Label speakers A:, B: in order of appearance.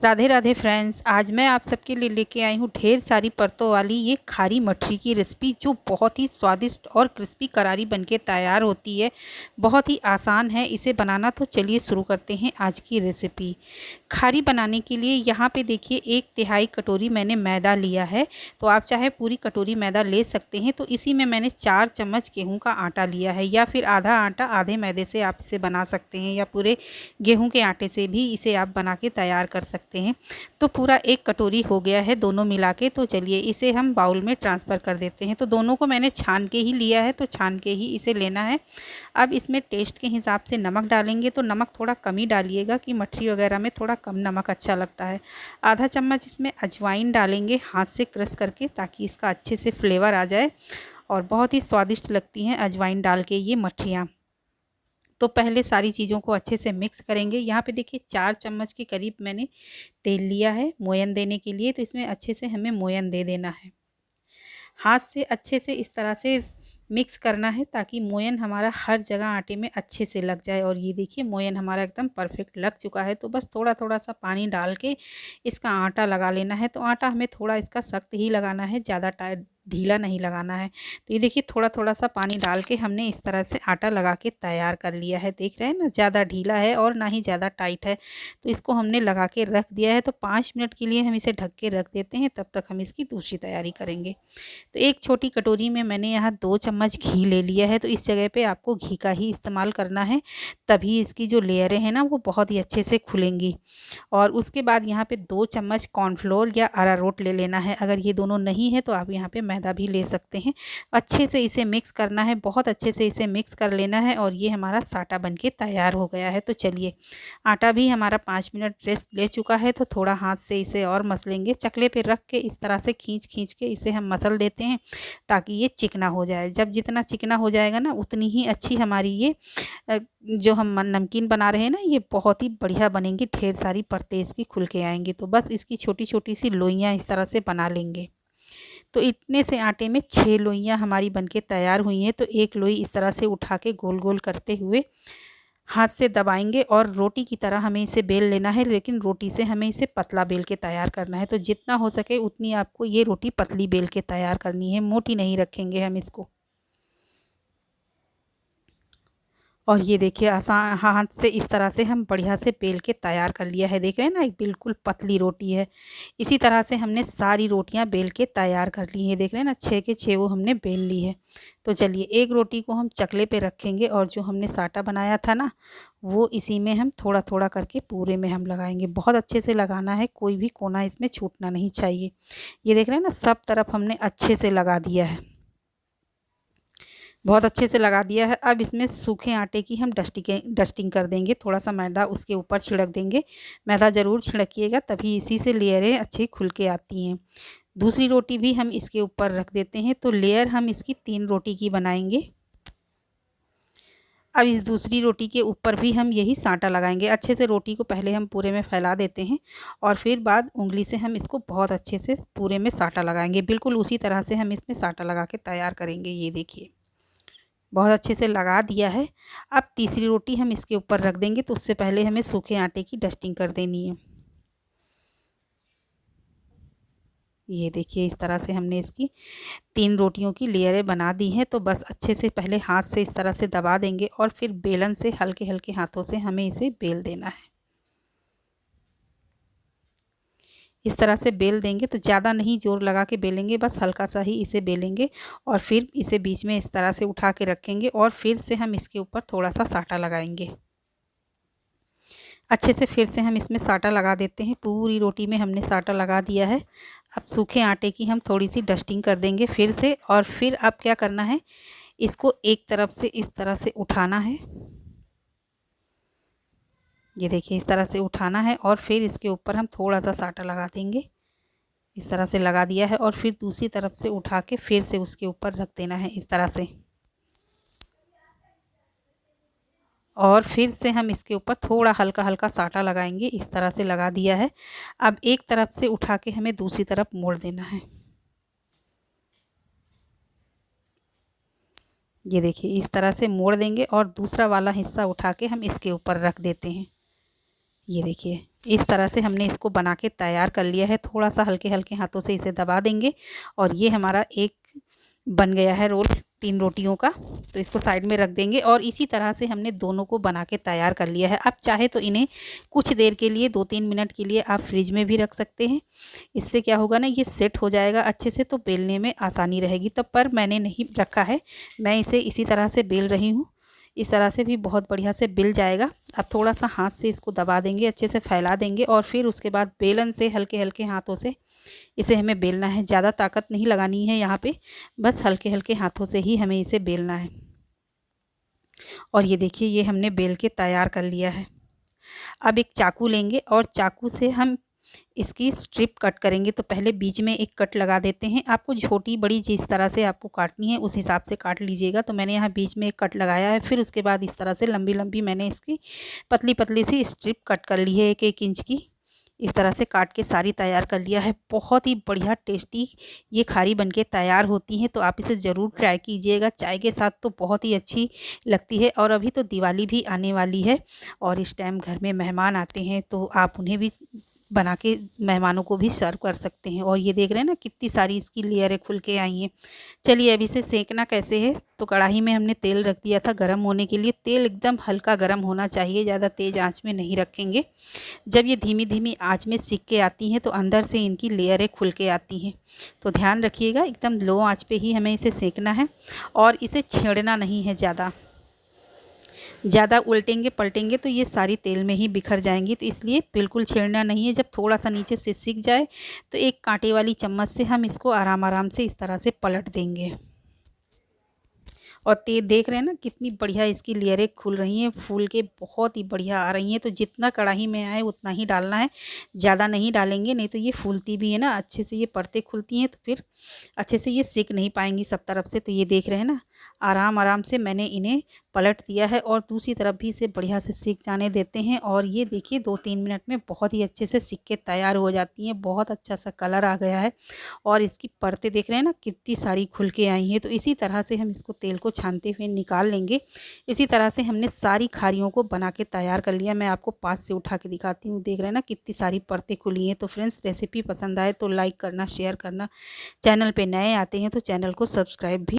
A: Radhe Radhe friends, आज मैं आप सबके लिए लेके आई हूँ ढेर सारी परतों वाली ये खारी मठरी की रेसिपी, जो बहुत ही स्वादिष्ट और क्रिस्पी करारी बनके तैयार होती है। बहुत ही आसान है इसे बनाना। तो चलिए शुरू करते हैं आज की रेसिपी। खारी बनाने के लिए यहाँ पे देखिए 1/3 कटोरी मैंने मैदा लिया है। तो आप चाहे पूरी कटोरी मैदा ले सकते हैं। तो इसी में मैंने 4 चम्मच गेहूँ का आटा लिया है, या फिर आधा आटा आधे मैदे से आप इसे बना सकते हैं, या पूरे गेहूँ के आटे से भी इसे आप बना के तैयार कर सकते हैं। तो पूरा 1 कटोरी हो गया है दोनों मिला के। तो चलिए इसे हम बाउल में ट्रांसफ़र कर देते हैं। तो दोनों को मैंने छान के ही लिया है, तो छान के ही इसे लेना है। अब इसमें टेस्ट के हिसाब से नमक डालेंगे। तो नमक थोड़ा कम ही डालिएगा, कि मठरी वगैरह में थोड़ा कम नमक अच्छा लगता है। आधा चम्मच इसमें अजवाइन डालेंगे हाथ से क्रश करके, ताकि इसका अच्छे से फ्लेवर आ जाए, और बहुत ही स्वादिष्ट लगती हैं अजवाइन डाल के ये मठरियाँ। तो पहले सारी चीज़ों को अच्छे से मिक्स करेंगे। यहाँ पे देखिए 4 चम्मच के करीब मैंने तेल लिया है मोयन देने के लिए। तो इसमें अच्छे से हमें मोयन दे देना है। हाथ से अच्छे से इस तरह से मिक्स करना है, ताकि मोयन हमारा हर जगह आटे में अच्छे से लग जाए। और ये देखिए मोयन हमारा एकदम परफेक्ट लग चुका है। तो बस थोड़ा थोड़ा सा पानी डाल के इसका आटा लगा लेना है। तो आटा हमें थोड़ा इसका सख्त ही लगाना है, ज़्यादा टाइट ढीला नहीं लगाना है। तो ये देखिए थोड़ा थोड़ा सा पानी डाल के हमने इस तरह से आटा लगा के तैयार कर लिया है। देख रहे हैं ना, ज़्यादा ढीला है और ना ही ज़्यादा टाइट है। तो इसको हमने लगा के रख दिया है। तो 5 मिनट के लिए हम इसे ढक के रख देते हैं, तब तक हम इसकी दूसरी तैयारी करेंगे। तो एक छोटी कटोरी में मैंने यहाँ 2 चम्मच घी ले लिया है। तो इस जगह पे आपको घी का ही इस्तेमाल करना है, तभी इसकी जो लेयरें हैं ना वो बहुत ही अच्छे से खुलेंगी। और उसके बाद यहाँ पे 2 चम्मच कॉर्नफ्लोर या अरारोट ले लेना है। अगर ये दोनों नहीं है तो आप यहाँ पे मैदा भी ले सकते हैं। अच्छे से इसे मिक्स करना है, बहुत अच्छे से इसे मिक्स कर लेना है। और ये हमारा साटा बन के तैयार हो गया है। तो चलिए, आटा भी हमारा 5 मिनट रेस्ट ले चुका है। तो थोड़ा हाथ से इसे और मसलेंगे। चकले पे रख के इस तरह से खींच खींच के इसे हम मसल देते हैं, ताकि ये चिकना हो जाए। जब जितना चिकना हो जाएगा ना, उतनी ही अच्छी हमारी ये जो हम नमकीन बना रहे हैं ना, ये बहुत ही बढ़िया बनेंगी। ढेर सारी परतें इसकी खुल के आएंगी। तो बस इसकी छोटी छोटी सी लोइयाँ इस तरह से बना लेंगे। तो इतने से आटे में 6 लोइयाँ हमारी बनके तैयार हुई हैं। तो एक लोई इस तरह से उठा के गोल गोल करते हुए हाथ से दबाएंगे, और रोटी की तरह हमें इसे बेल लेना है। लेकिन रोटी से हमें इसे पतला बेल के तैयार करना है। तो जितना हो सके उतनी आपको ये रोटी पतली बेल के तैयार करनी है, मोटी नहीं रखेंगे हम इसको। और ये देखिए आसान हाथ से इस तरह से हम बढ़िया से बेल के तैयार कर लिया है। देख रहे हैं ना, एक बिल्कुल पतली रोटी है। इसी तरह से हमने सारी रोटियां बेल के तैयार कर ली है। देख रहे हैं ना, 6 के 6 वो हमने बेल ली है। तो चलिए, एक रोटी को हम चकले पे रखेंगे, और जो हमने साटा बनाया था ना, वो इसी में हम थोड़ा थोड़ा करके पूरे में हम लगाएंगे। बहुत अच्छे से लगाना है, कोई भी कोना इसमें छूटना नहीं चाहिए। ये देख रहे हैं ना, सब तरफ हमने अच्छे से लगा दिया है, बहुत अच्छे से लगा दिया है। अब इसमें सूखे आटे की हम डस्टिंग कर देंगे। थोड़ा सा मैदा उसके ऊपर छिड़क देंगे। मैदा ज़रूर छिड़किएगा, तभी इसी से लेयरें अच्छी खुल के आती हैं। दूसरी रोटी भी हम इसके ऊपर रख देते हैं। तो लेयर हम इसकी 3 रोटी की बनाएंगे। अब इस दूसरी रोटी के ऊपर भी हम यही साटा लगाएंगे। अच्छे से रोटी को पहले हम पूरे में फैला देते हैं, और फिर बाद उंगली से हम इसको बहुत अच्छे से पूरे में साटा लगाएंगे। बिल्कुल उसी तरह से हम इसमें साटा लगा के तैयार करेंगे। ये देखिए, बहुत अच्छे से लगा दिया है। अब तीसरी रोटी हम इसके ऊपर रख देंगे। तो उससे पहले हमें सूखे आटे की डस्टिंग कर देनी है। ये देखिए, इस तरह से हमने इसकी 3 रोटियों की लेयरें बना दी हैं। तो बस अच्छे से पहले हाथ से इस तरह से दबा देंगे, और फिर बेलन से हल्के हल्के हाथों से हमें इसे बेल देना है। इस तरह से बेल देंगे, तो ज़्यादा नहीं जोर लगा के बेलेंगे, बस हल्का सा ही इसे बेलेंगे। और फिर इसे बीच में इस तरह से उठा के रखेंगे, और फिर से हम इसके ऊपर थोड़ा सा साटा लगाएंगे। अच्छे से फिर से हम इसमें साटा लगा देते हैं। पूरी रोटी में हमने साटा लगा दिया है। अब सूखे आटे की हम थोड़ी सी डस्टिंग कर देंगे फिर से। और फिर अब क्या करना है, इसको एक तरफ से इस तरह से उठाना है। ये देखिए, इस तरह से उठाना है, और फिर इसके ऊपर हम थोड़ा सा साटा लगा देंगे। इस तरह से लगा दिया है, और फिर दूसरी तरफ से उठा के फिर से उसके ऊपर रख देना है इस तरह से। और फिर से हम इसके ऊपर थोड़ा हल्का हल्का साटा लगाएंगे। इस तरह से लगा दिया है। अब एक तरफ से उठा के हमें दूसरी तरफ मोड़ देना है। ये देखिए, इस तरह से मोड़ देंगे, और दूसरा वाला हिस्सा उठा के हम इसके ऊपर रख देते हैं। ये देखिए, इस तरह से हमने इसको बना के तैयार कर लिया है। थोड़ा सा हल्के हल्के हाथों से इसे दबा देंगे और ये हमारा एक बन गया है रोल 3 रोटियों का। तो इसको साइड में रख देंगे और इसी तरह से हमने दोनों को बना के तैयार कर लिया है। आप चाहे तो इन्हें कुछ देर के लिए 2-3 मिनट के लिए आप फ्रिज में भी रख सकते हैं। इससे क्या होगा ना, ये सेट हो जाएगा अच्छे से, तो बेलने में आसानी रहेगी। तब पर मैंने नहीं रखा है, मैं इसे इसी तरह से बेल रही हूँ। इस तरह से भी बहुत बढ़िया से बिल जाएगा। अब थोड़ा सा हाथ से इसको दबा देंगे, अच्छे से फैला देंगे और फिर उसके बाद बेलन से हल्के हल्के हाथों से इसे हमें बेलना है। ज़्यादा ताकत नहीं लगानी है यहाँ पे, बस हल्के हल्के हाथों से ही हमें इसे बेलना है। और ये देखिए, ये हमने बेल के तैयार कर लिया है। अब एक चाकू लेंगे और चाकू से हम इसकी स्ट्रिप कट करेंगे। तो पहले बीच में एक कट लगा देते हैं। आपको छोटी बड़ी जिस तरह से आपको काटनी है उस हिसाब से काट लीजिएगा। तो मैंने यहाँ बीच में एक कट लगाया है। फिर उसके बाद इस तरह से लंबी लंबी मैंने इसकी पतली पतली सी स्ट्रिप कट कर ली है, 1-1 इंच की। इस तरह से काट के सारी तैयार कर लिया है। बहुत ही बढ़िया टेस्टी ये खारी बनके तैयार होती हैं, तो आप इसे ज़रूर ट्राई कीजिएगा। चाय के साथ तो बहुत ही अच्छी लगती है। और अभी तो दिवाली भी आने वाली है और इस टाइम घर में मेहमान आते हैं, तो आप उन्हें भी बना के मेहमानों को भी सर्व कर सकते हैं। और ये देख रहे हैं ना, कितनी सारी इसकी लेयरें खुल के आई हैं। चलिए अब इसे सेकना कैसे है। तो कढ़ाई में हमने तेल रख दिया था गरम होने के लिए। तेल एकदम हल्का गरम होना चाहिए, ज़्यादा तेज़ आंच में नहीं रखेंगे। जब ये धीमी धीमी आंच में सिक के आती हैं तो अंदर से इनकी लेयरें खुल के आती हैं। तो ध्यान रखिएगा, एकदम लो आंच पे ही हमें इसे सेकना है और इसे छेड़ना नहीं है। ज़्यादा उल्टेंगे पलटेंगे तो ये सारी तेल में ही बिखर जाएंगी, तो इसलिए बिल्कुल छेड़ना नहीं है। जब थोड़ा सा नीचे से सिक जाए तो एक कांटे वाली चम्मच से हम इसको आराम आराम से इस तरह से पलट देंगे। और देख रहे हैं ना, कितनी बढ़िया इसकी लेयरें खुल रही हैं, फूल के बहुत ही बढ़िया आ रही हैं। तो जितना कढ़ाई में आए उतना ही डालना है, ज़्यादा नहीं डालेंगे, नहीं तो ये फूलती भी है ना अच्छे से। ये परतें खुलती हैं तो फिर अच्छे से ये सिक नहीं पाएंगी सब तरफ से। तो ये देख रहे हैं ना, आराम आराम से मैंने इन्हें पलट दिया है और दूसरी तरफ भी इसे बढ़िया से सिक जाने देते हैं। और ये देखिए 2-3 मिनट में बहुत ही अच्छे से सिक के तैयार हो जाती हैं। बहुत अच्छा सा कलर आ गया है और इसकी परतें देख रहे हैं ना, कितनी सारी खुल के आई हैं। तो इसी तरह से हम इसको तेल को छानते हुए निकाल लेंगे। इसी तरह से हमने सारी खारियों को बना के तैयार कर लिया। मैं आपको पास से उठा के दिखाती हूँ। देख रहे हैं ना, कितनी सारी परतें खुली हैं। तो फ्रेंड्स, रेसिपी पसंद आए तो लाइक करना, शेयर करना। चैनल पे नए आते हैं तो चैनल को सब्सक्राइब भी